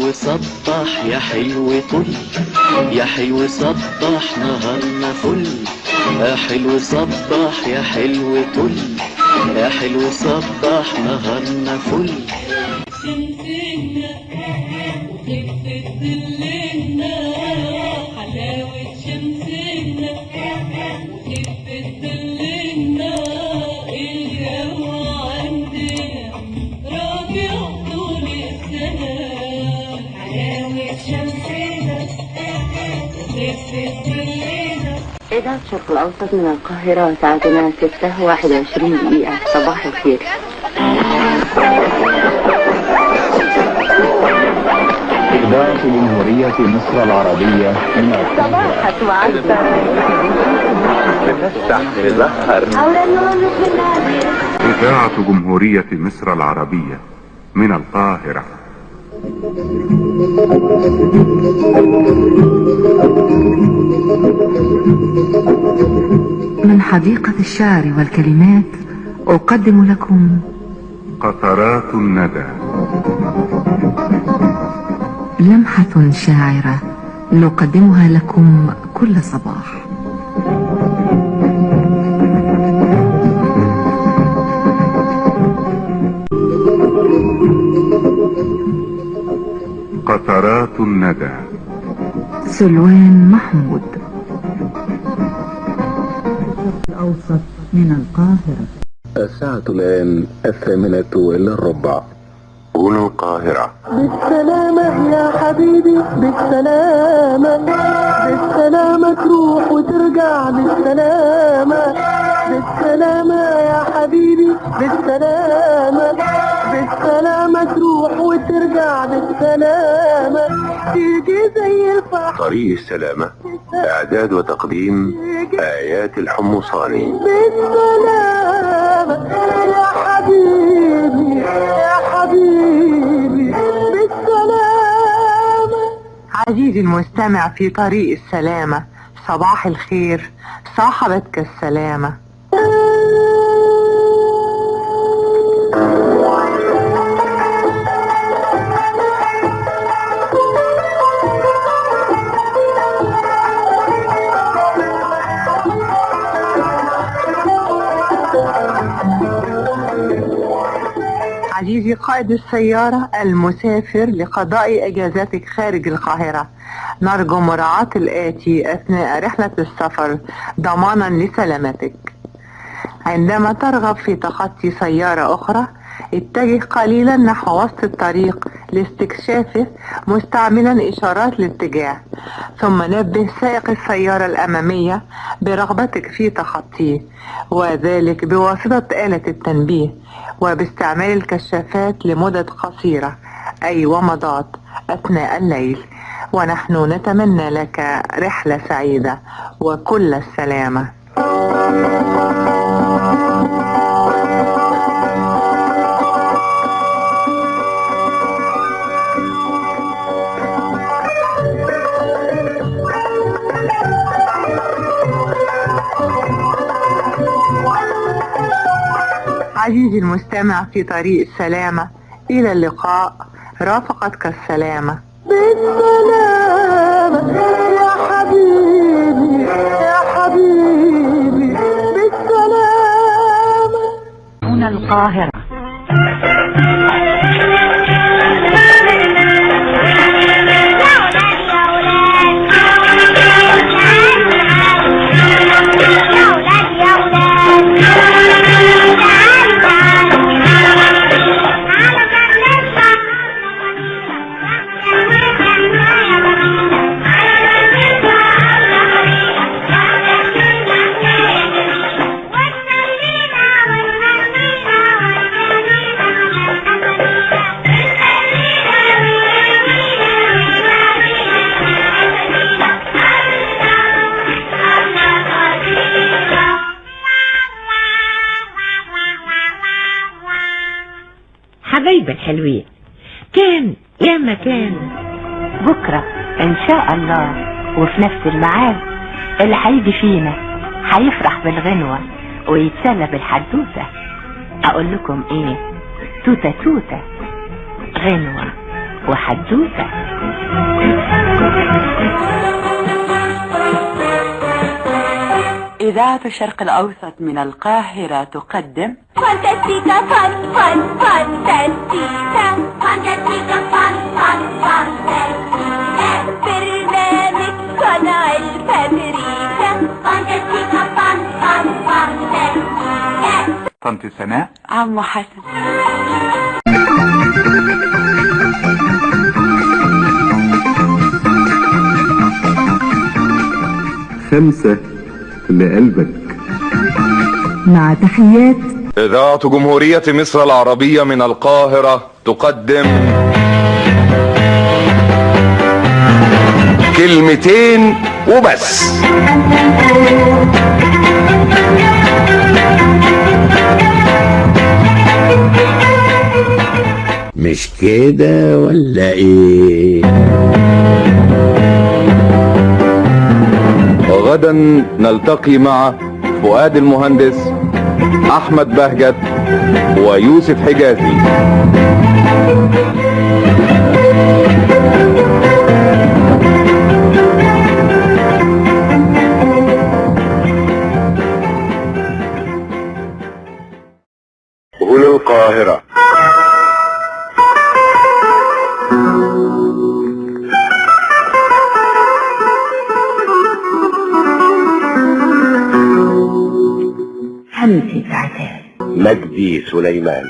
حلو صبح يا حلو طل، يا حلو صبح نهارنا فل، يا حلو صبح يا حلو طل، يا حلو صبح نهارنا فل. شمسنا وخفت ظلنا، حلاوة شمسنا وخفت ظلنا، الجو عندنا ربيع طول السنة. حلاوة شمسنا وخفت ظلنا. إذاعة الشرق الأوسط من القاهرة، ساعتنا 6:21 دقيقة. صباح الخير. إذاعة جمهورية مصر العربية من صباحك معسكر تفتح تظهر. إذاعة جمهورية مصر العربية من القاهرة. من حديقة الشعر والكلمات أقدم لكم قطرات الندى، لمحة شاعرة نقدمها لكم كل صباح. قطرات الندى. سلوان محمود. الأوسط من القاهرة. الساعة الآن 8:15 هنا القاهرة. بالسلامة يا حبيبي، بالسلامة، بالسلامة تروح وترجع بالسلامة، بالسلامة يا حبيبي، بالسلامة، بالسلامة تروح وترجع بالسلامة، تيجي زي الفحم. طريق السلامة، إعداد وتقديم آيات الحمصاني. بالسلامة يا حبيبي، يا حبيبي، بالسلامة. عزيزي المستمع في طريق السلامة، صباح الخير، صاحبتك السلامة. عزيزي قائد السيارة المسافر لقضاء اجازتك خارج القاهرة، نرجو مراعاة الآتي أثناء رحلة السفر ضمانا لسلامتك. عندما ترغب في تخطي سيارة أخرى، اتجه قليلا نحو وسط الطريق لاستكشافه مستعملا إشارات الاتجاه، ثم نبه سائق السيارة الأمامية برغبتك في تخطيه، وذلك بواسطة آلة التنبيه وباستعمال الكشافات لمدة قصيرة أي ومضات أثناء الليل. ونحن نتمنى لك رحلة سعيدة وكل السلامة. عزيزي المستمع في طريق السلامة، إلى اللقاء، رافقتك السلامة. بالسلامة يا حبيبي، يا حبيبي، بالسلامة. هنا القاهرة. حبايب الحلوين، كان يا مكان بكرة إن شاء الله وفي نفس الميعاد، اللي هيجي فينا هيفرح بالغنوة ويتسلى بالحدوتة. أقول لكم إيه؟ توتة توتة غنوة وحدوتة. إذاعة الشرق الأوسط من القاهرة تقدم فانتاستيكا فان فان فانتاستيكا فانتاستيكا فان فان فانتاستيكا برنامج صنع الفابريكا فانتاستيكا فان فان فانتاستيكا. طنط سناء، عمو حسن. خمسة لقلبك. مع تحيات إذاعة جمهورية مصر العربية من القاهرة تقدم كلمتين وبس. مش كده ولا ايه؟ غدا نلتقي مع فؤاد المهندس، احمد بهجت، ويوسف حجازي. هنا القاهرة. همسة عتاب مجدي سليمان.